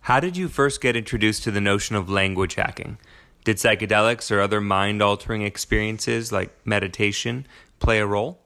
How did you first get introduced to the notion of language hacking? Did psychedelics or other mind-altering experiences like meditation play a role?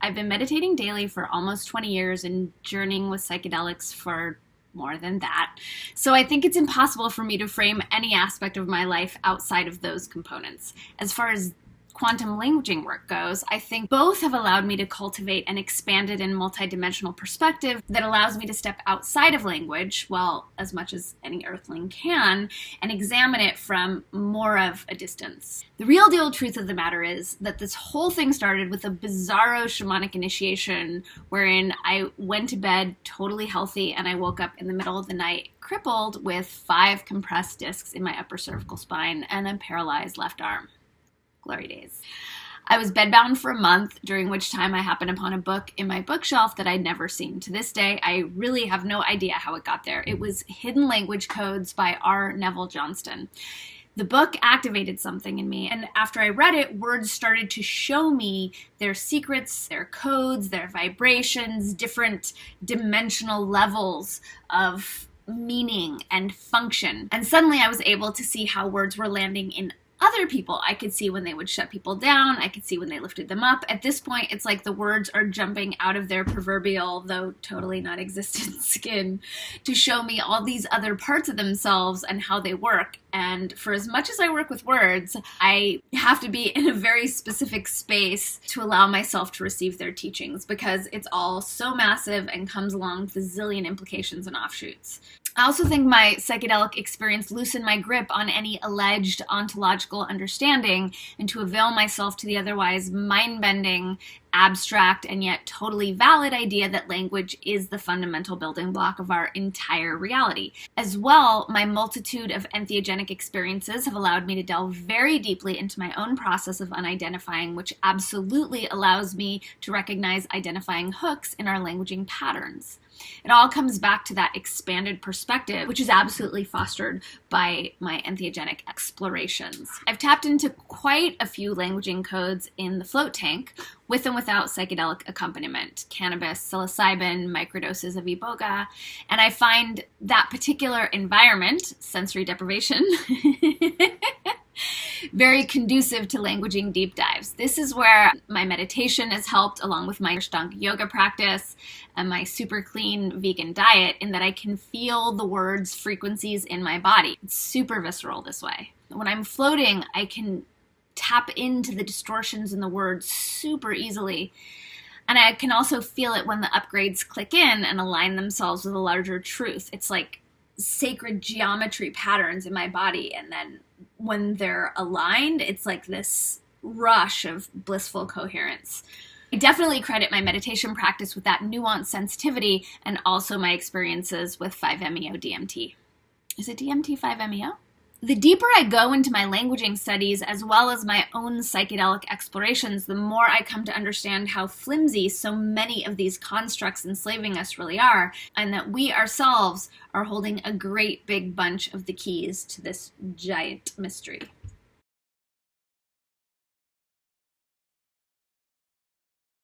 I've been meditating daily for almost 20 years and journeying with psychedelics for more than that. So I think it's impossible for me to frame any aspect of my life outside of those components. As far as quantum languaging work goes, I think both have allowed me to cultivate an expanded and multidimensional perspective that allows me to step outside of language, well, as much as any earthling can, and examine it from more of a distance. The real deal truth of the matter is that this whole thing started with a bizarro shamanic initiation wherein I went to bed totally healthy and I woke up in the middle of the night crippled with 5 compressed discs in my upper cervical spine and a paralyzed left arm. Glory days. I was bedbound for a month, during which time I happened upon a book in my bookshelf that I'd never seen. To this day, I really have no idea how it got there. It was Hidden Language Codes by R. Neville Johnston. The book activated something in me, and after I read it, words started to show me their secrets, their codes, their vibrations, different dimensional levels of meaning and function. And suddenly I was able to see how words were landing in other people. I could see when they would shut people down. I could see when they lifted them up. At this point, it's like the words are jumping out of their proverbial, though totally not existent skin to show me all these other parts of themselves and how they work. And for as much as I work with words, I have to be in a very specific space to allow myself to receive their teachings because it's all so massive and comes along with a zillion implications and offshoots. I also think my psychedelic experience loosened my grip on any alleged ontological understanding and to avail myself to the otherwise mind-bending, abstract, and yet totally valid idea that language is the fundamental building block of our entire reality. As well, my multitude of entheogenic experiences have allowed me to delve very deeply into my own process of unidentifying, which absolutely allows me to recognize identifying hooks in our languaging patterns. It all comes back to that expanded perspective, which is absolutely fostered by my entheogenic explorations. I've tapped into quite a few languaging codes in the float tank, with and without psychedelic accompaniment, cannabis, psilocybin, microdoses of iboga, and I find that particular environment, sensory deprivation, very conducive to languaging deep dives. This is where my meditation has helped along with my Ashtanga yoga practice and my super clean vegan diet in that I can feel the words frequencies in my body. It's super visceral this way. When I'm floating, I can tap into the distortions in the words super easily. And I can also feel it when the upgrades click in and align themselves with a larger truth. It's like sacred geometry patterns in my body, and then when they're aligned, it's like this rush of blissful coherence. I definitely credit my meditation practice with that nuanced sensitivity and also my experiences with 5-MeO DMT. Is it DMT 5-MeO? The deeper I go into my languaging studies as well as my own psychedelic explorations, the more I come to understand how flimsy so many of these constructs enslaving us really are, and that we ourselves are holding a great big bunch of the keys to this giant mystery.